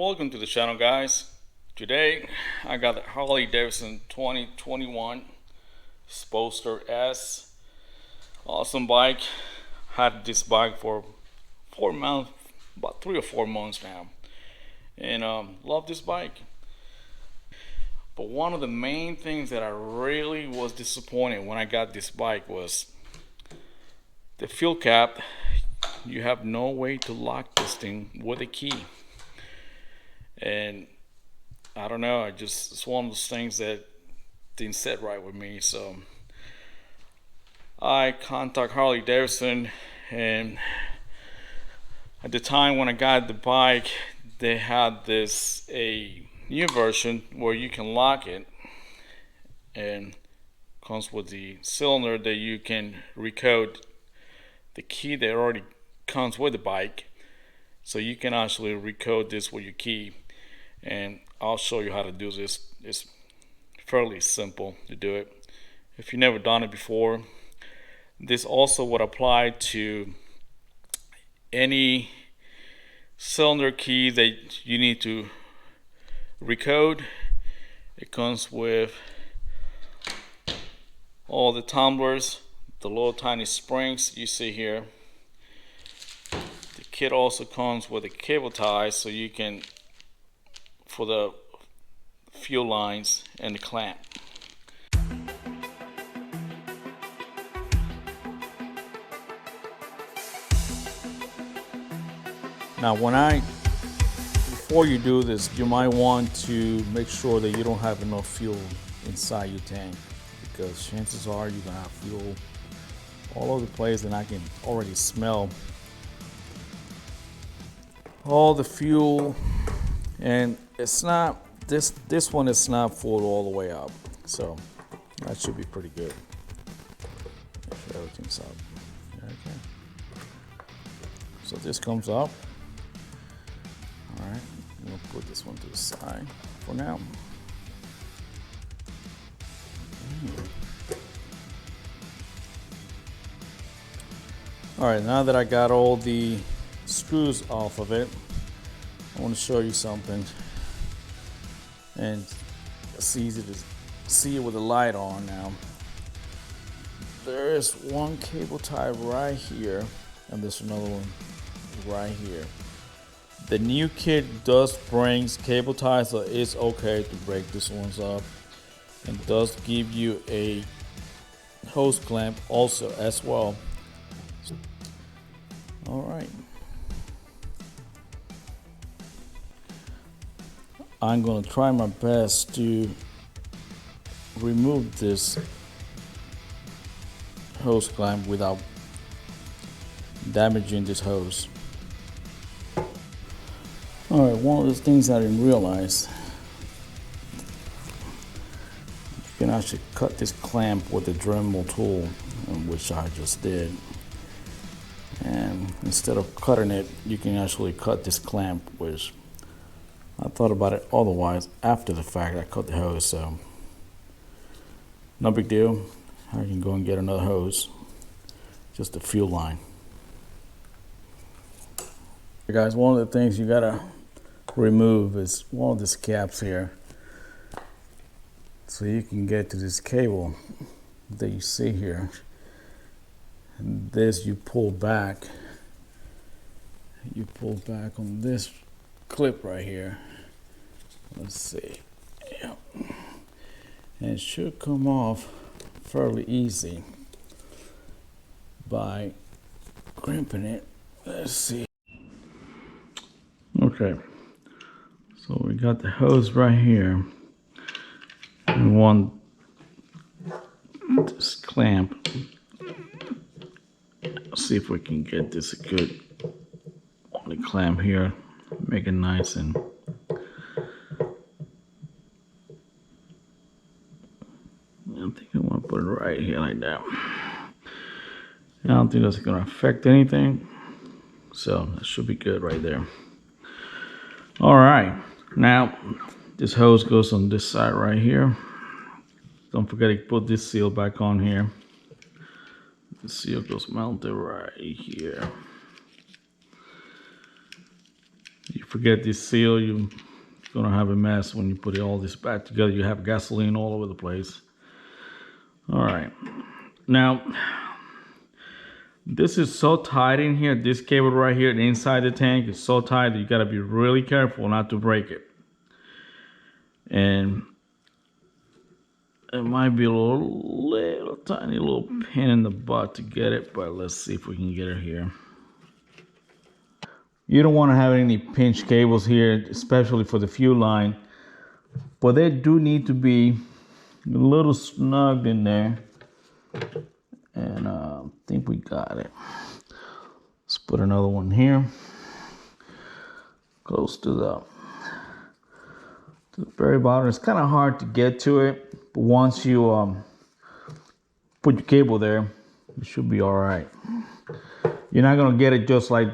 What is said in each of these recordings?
Welcome to the channel, guys. Today I got the Harley-Davidson 2021 Sportster S. Awesome bike. Had this bike for 4 months, about 3 or 4 months now, and love this bike. But one of the main things that I really was disappointed when I got this bike was the fuel cap. You have no way to lock this thing with a key. And I don't know, it's one of those things that didn't sit right with me. So I contact Harley-Davidson, and at the time when I got the bike, they had a new version where you can lock it, and comes with the cylinder that you can recode the key that already comes with the bike, so you can actually recode this with your key. And I'll show you how to do this. It's fairly simple to do it if you've never done it before. This also would apply to any cylinder key that you need to recode. It comes with all the tumblers, the little tiny springs you see here. The kit also comes with a cable tie, so you can, for the fuel lines and the clamp. Now before you do this, you might want to make sure that you don't have enough fuel inside your tank, because chances are you're gonna have fuel all over the place, and I can already smell all the fuel. And it's not, this one is not full all the way up, so that should be pretty good. Make sure everything's up. Okay. So this comes up. All right, we'll put this one to the side for now. All right, now that I got all the screws off of it, I want to show you something, and it's easy to see it with the light on now. There is one cable tie right here, and there's another one right here. The new kit does bring cable ties, so it's okay to break these ones up, and does give you a hose clamp also as well. All right. I'm going to try my best to remove this hose clamp without damaging this hose. Alright, one of the things I didn't realize, you can actually cut this clamp with a Dremel tool, which I just did. And instead of cutting it, you can actually cut this clamp, which I thought about it otherwise. After the fact, I cut the hose, so no big deal. I can go and get another hose, just a fuel line. Hey guys, one of the things you gotta remove is one of these caps here, so you can get to this cable that you see here. And this you pull back on this clip right here. Let's see. Yeah. And it should come off fairly easy by crimping it. Let's see. Okay, so we got the hose right here. We want this clamp. Let's see if we can get this good on the clamp here. Make it nice, and I think I want to put it right here like that. I don't think that's going to affect anything, so that should be good right there. All right, now this hose goes on this side right here. Don't forget to put this seal back on here. The seal goes mounted right here. You forget this seal, you're gonna have a mess when you put all this back together. You have gasoline all over the place. All right, now this is so tight in here. This cable right here, the inside the tank is so tight that you gotta be really careful not to break it. And it might be a little tiny little pain in the butt to get it, but let's see if we can get it here. You don't want to have any pinch cables here, especially for the fuel line, but they do need to be a little snugged in there. And I think we got it. Let's put another one here, close to the very bottom. It's kind of hard to get to it, but once you put your cable there, it should be all right. You're not gonna get it just like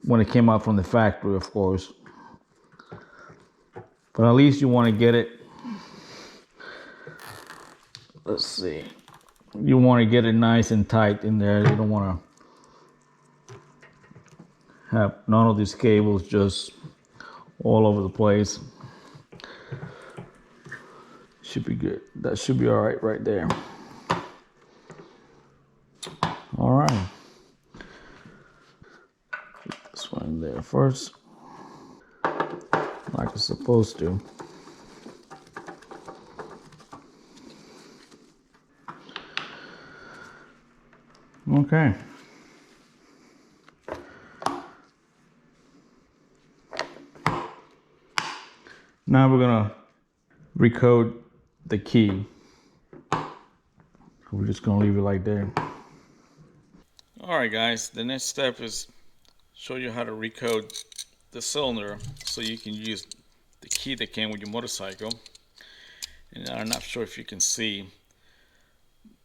when it came out from the factory, of course, but at least you want to get it. Let's see. You want to get it nice and tight in there. You don't want to have none of these cables just all over the place. Should be good. That should be all right right there. All right. Put this one in there first, like it's supposed to. Okay. Now we're gonna recode the key. We're just gonna leave it like that. Alright guys, the next step is show you how to recode the cylinder so you can use the key that came with your motorcycle. And I'm not sure if you can see,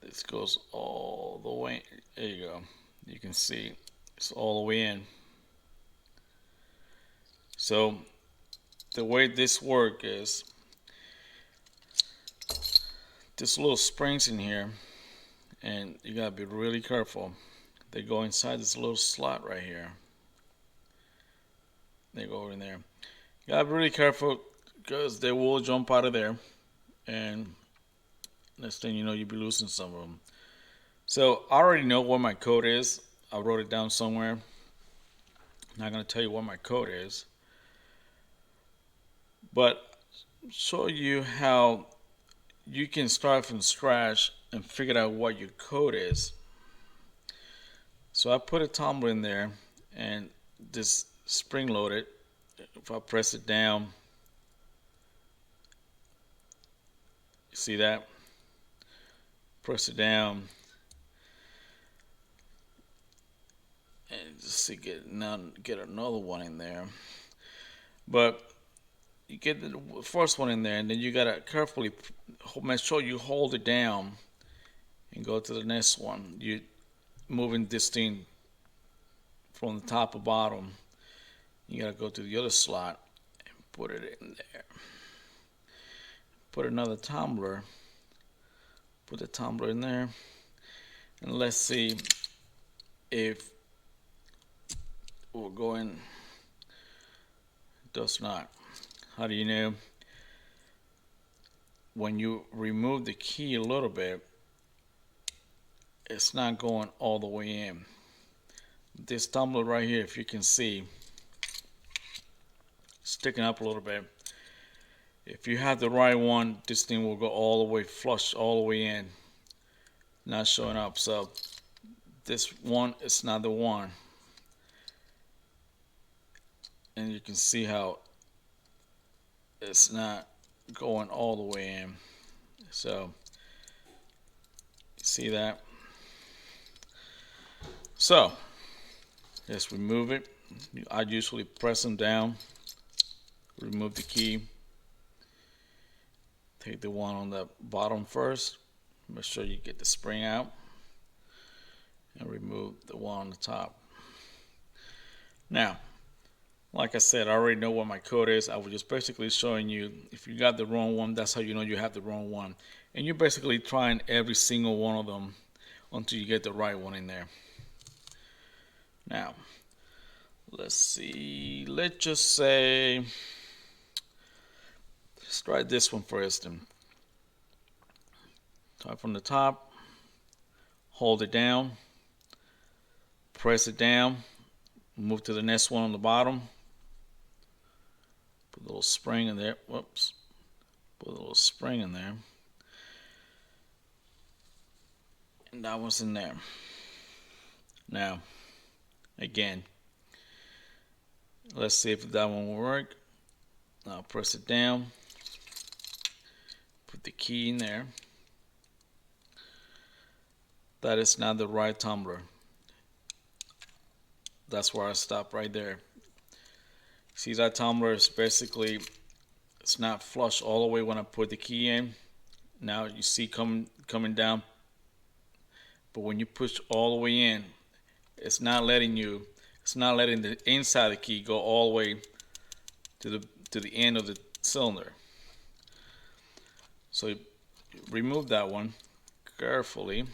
this goes all the way, there you go. You can see it's all the way in. So the way this works is this little springs in here, and you gotta be really careful. They go inside this little slot right here. They go in there. You gotta be really careful because they will jump out of there, and next thing you know, you'll be losing some of them. So I already know what my code is. I wrote it down somewhere. I'm not gonna tell you what my code is, but show you how you can start from scratch and figure out what your code is. So I put a tumbler in there and this spring loaded. If I press it down, you see that? Press it down and just see get another one in there. But you get the first one in there, and then you gotta carefully make sure you hold it down and go to the next one. You moving this thing from the top to bottom. You gotta go to the other slot and put it in there. Put another tumbler. Put the tumbler in there, and let's see if we're going. It does not. How do you know? When you remove the key a little bit, it's not going all the way in. This tumbler right here, if you can see, sticking up a little bit. If you have the right one, this thing will go all the way flush, all the way in, not showing up. So this one is not the one, and you can see how it's not going all the way in. So see that? So just remove it. I usually press them down, remove the key, take the one on the bottom first, make sure you get the spring out, and remove the one on the top. Now, like I said, I already know what my code is. I was just basically showing you, if you got the wrong one, that's how you know you have the wrong one. And you're basically trying every single one of them until you get the right one in there. Now, Let's see. Let's just say, let's try this one first. And start from the top, hold it down, press it down, move to the next one on the bottom. Put a little spring in there. Whoops. Put a little spring in there. And that one's in there. Now, again, let's see if that one will work. Now press it down. Put the key in there. That is not the right tumbler. That's where I stop right there. See, that tumbler is basically, it's not flush all the way when I put the key in. Now you see coming down, but when you push all the way in, it's not letting the inside of the key go all the way to the end of the cylinder. So you remove that one carefully.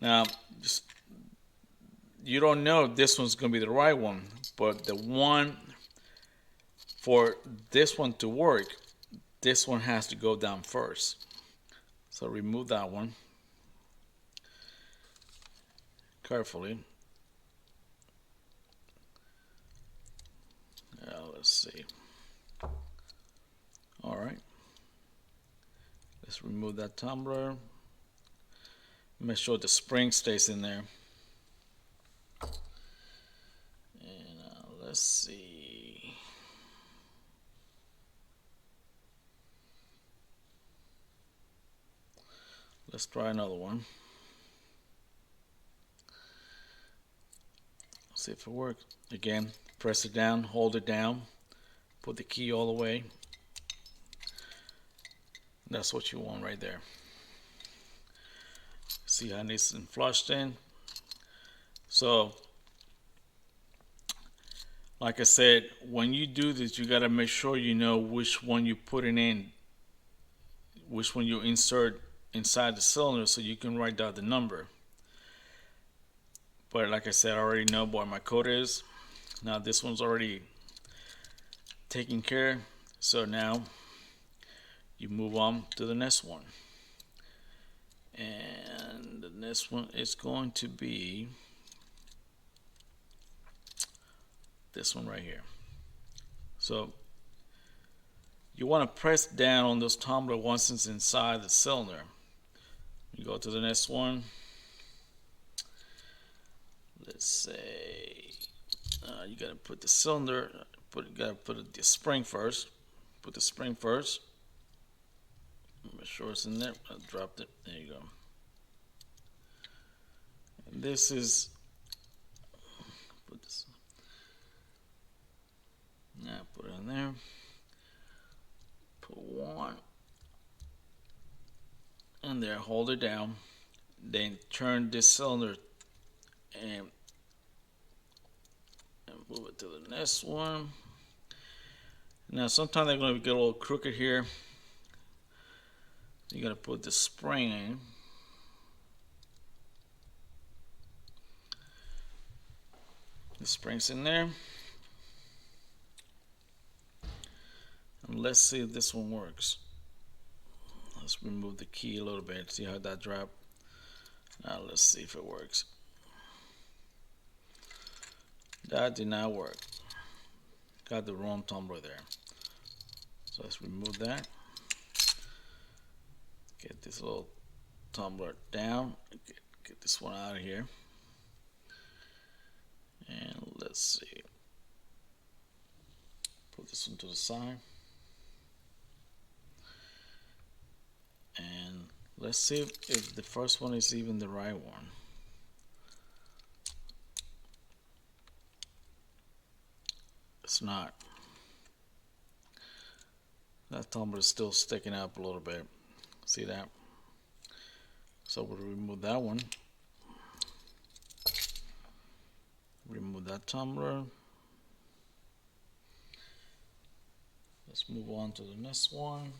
Now, you don't know if this one's going to be the right one, but the one for this one to work, this one has to go down first. So remove that one carefully. Now let's see. All right. Let's remove that tumbler. Make sure the spring stays in there. And let's see. Let's try another one. See if it works. Again, press it down, hold it down, put the key all the way. That's what you want right there. See how nice and flushed in. So, like I said, when you do this, you gotta make sure you know which one you're putting in, which one you insert inside the cylinder, so you can write down the number. But like I said, I already know what my code is. Now this one's already taken care. So now you move on to the next one. And the next one is going to be this one right here. So you want to press down on this tumbler once it's inside the cylinder. You go to the next one. Let's say you gotta put the cylinder, gotta put the spring first. Put the spring first. Make sure it's in there. I dropped it. There you go. And this is, put this. Now put it in there. Put one in there. Hold it down. Then turn this cylinder and move it to the next one. Now sometimes they're going to get a little crooked here. You got to put the spring in. The spring's in there. And let's see if this one works. Let's remove the key a little bit. See how that dropped? Now let's see if it works. That did not work. Got the wrong tumbler there. So let's remove that. Get this little tumbler down. Get this one out of here. And let's see. Put this one to the side. And let's see if the first one is even the right one. It's not. That tumbler is still sticking up a little bit. See that? So we'll remove that one. Remove that tumbler. Let's move on to the next one.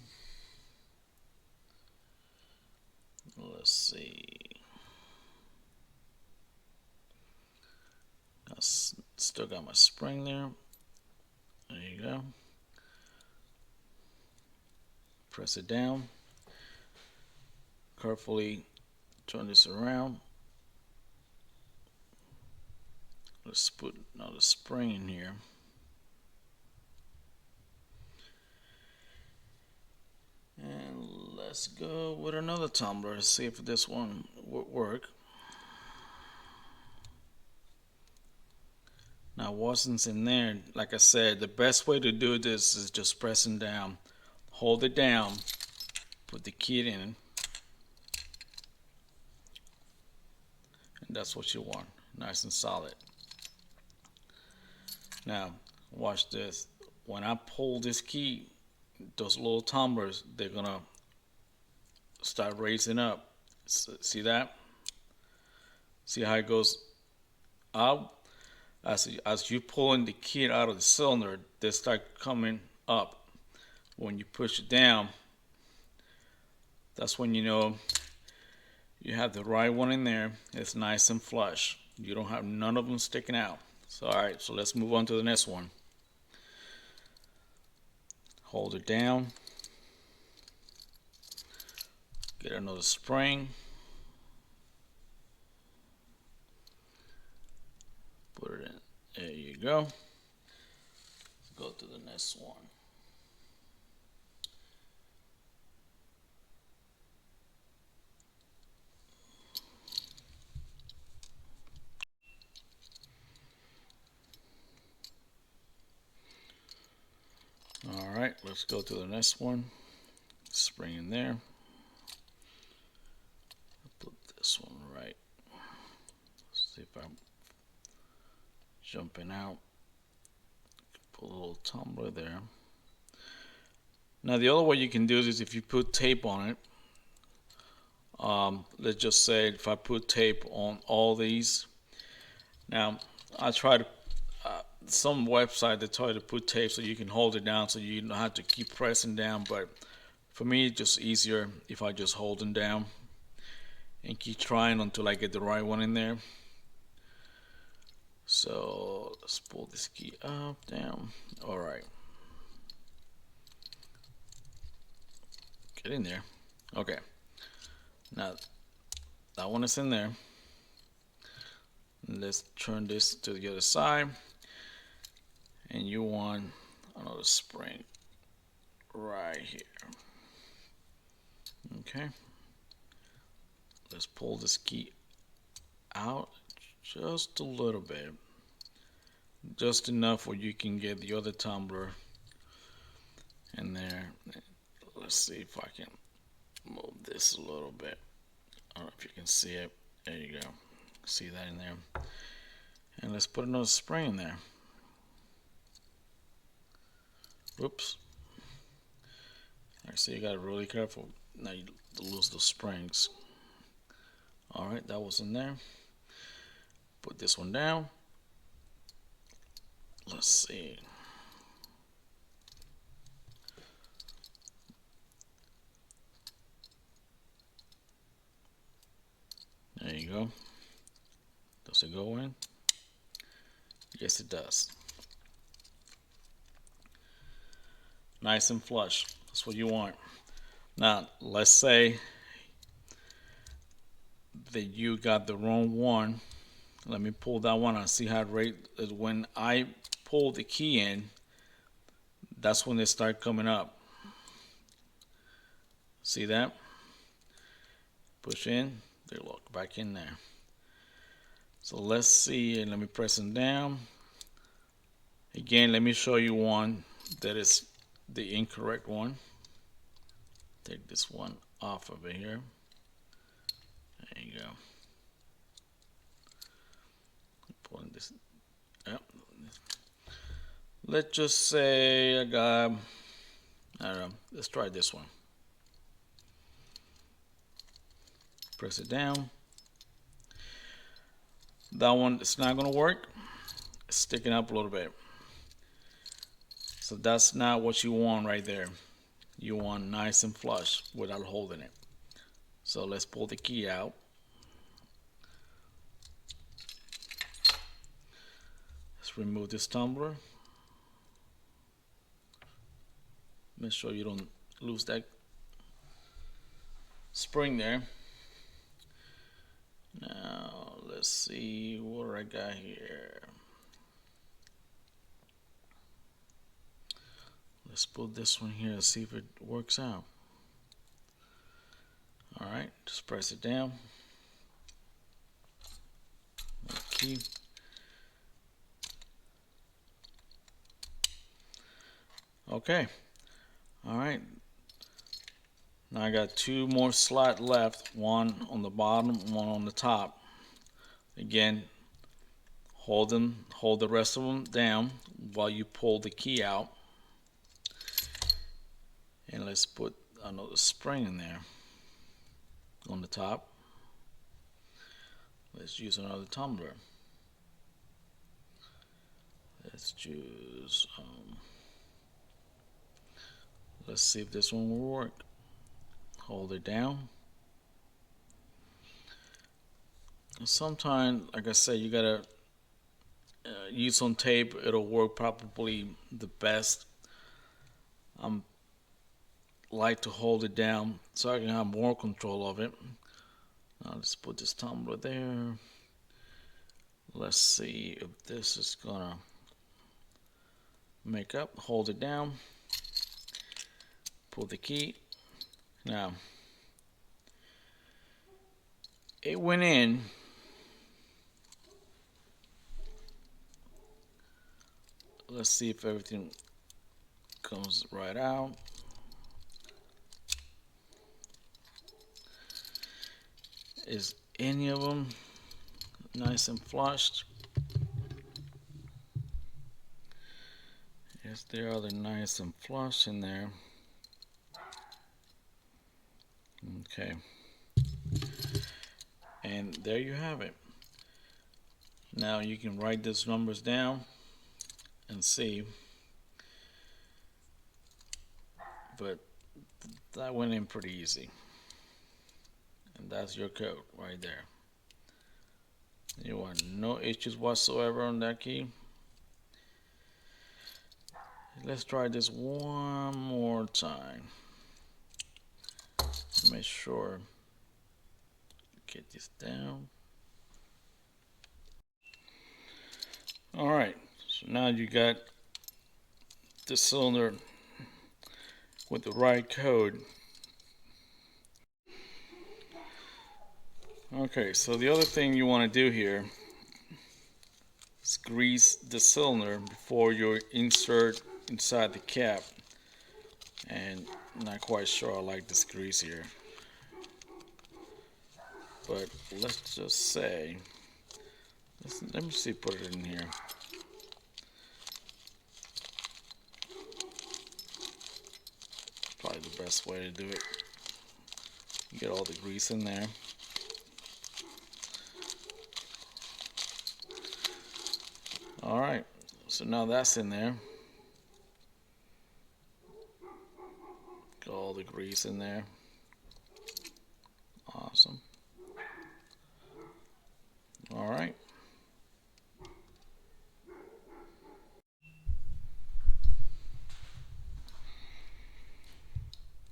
Let's see. Still got my spring there. There you go. Press it down. Carefully turn this around. Let's put another spring in here. And let's go with another tumbler to see if this one would work. Now, what's in there, like I said, the best way to do this is just pressing down. Hold it down, put the key in, and that's what you want, nice and solid. Now, watch this. When I pull this key, those little tumblers, they're gonna start raising up. See that? See how it goes up? As you pulling the key out of the cylinder, they start coming up. When you push it down, that's when you know you have the right one in there. It's nice and flush. You don't have none of them sticking out. So alright, so let's move on to the next one. Hold it down. Get another spring. Put it in. There you go. Let's go to the next one. Alright, let's go to the next one. Spring in there. Put this one right. Let's see if I'm jumping out. Put a little tumbler there. Now the other way you can do this is if you put tape on it. Let's just say if I put tape on all these. Now I try to some website they try to put tape so you can hold it down so you don't have to keep pressing down, but for me it's just easier if I just hold them down and keep trying until I get the right one in there. So let's pull this key up, down. Alright, get in there. Okay, now that one is in there. Let's turn this to the other side, and you want another spring right here. Okay, let's pull this key out just a little bit, just enough where you can get the other tumbler in there. Let's see if I can move this a little bit. I don't know if you can see it. There you go. See that in there. And let's put another spring in there. Whoops. So you got to be really careful. Now you lose those springs. Alright, that was in there. Put this one down. Let's see. There you go. Does it go in? Yes, it does. Nice and flush. That's what you want. Now, let's say that you got the wrong one. Let me pull that one out. See how when I pull the key in, that's when they start coming up. See that? Push in. They look back in there. So let's see, and let me press them down. Again, let me show you one that is the incorrect one. Take this one off over here. There you go. Pulling this. Yep. Let's just say I got, I don't know, let's try this one. Press it down. That one, it's not going to work. It's sticking up a little bit. So that's not what you want right there. You want nice and flush without holding it. So let's pull the key out. Let's remove this tumbler. Make sure you don't lose that spring there. Now let's see what I got here. Let's put this one here and see if it works out. Alright, just press it down. Key. Okay. Alright. Now I got two more slots left, one on the bottom, one on the top. Again, hold the rest of them down while you pull the key out. And let's put another spring in there on the top. Let's use another tumbler. Let's choose let's see if this one will work. Hold it down. Sometimes, like I said, you gotta use some tape. It'll work probably the best. Like to hold it down so I can have more control of it. Now let's put this tumbler there. Let's see if this is gonna make up. Hold it down. Pull the key. Now it went in. Let's see if everything comes right out. Is any of them nice and flushed? Yes, they are. They're nice and flush in there. Okay. And there you have it. Now you can write these numbers down and see. But that went in pretty easy. And that's your code right there. You want no issues whatsoever on that key. Let's try this one more time. Make sure get this down. Alright, so now you got the cylinder with the right code. Okay, so the other thing you want to do here is grease the cylinder before you insert inside the cap. And I'm not quite sure I like this grease here. But let's just say, let me see, put it in here. Probably the best way to do it. Get all the grease in there. Alright, so now that's in there. Got all the grease in there. Awesome. Alright.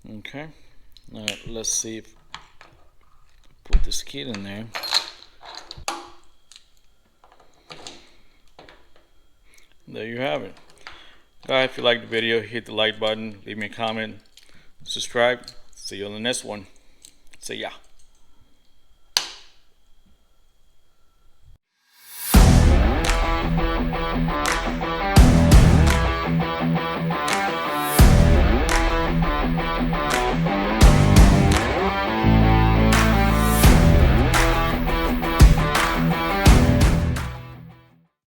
Okay. Now let's see if put this kit in there. There you have it. Guys, if you liked the video, hit the like button, leave me a comment, subscribe. See you on the next one. See ya.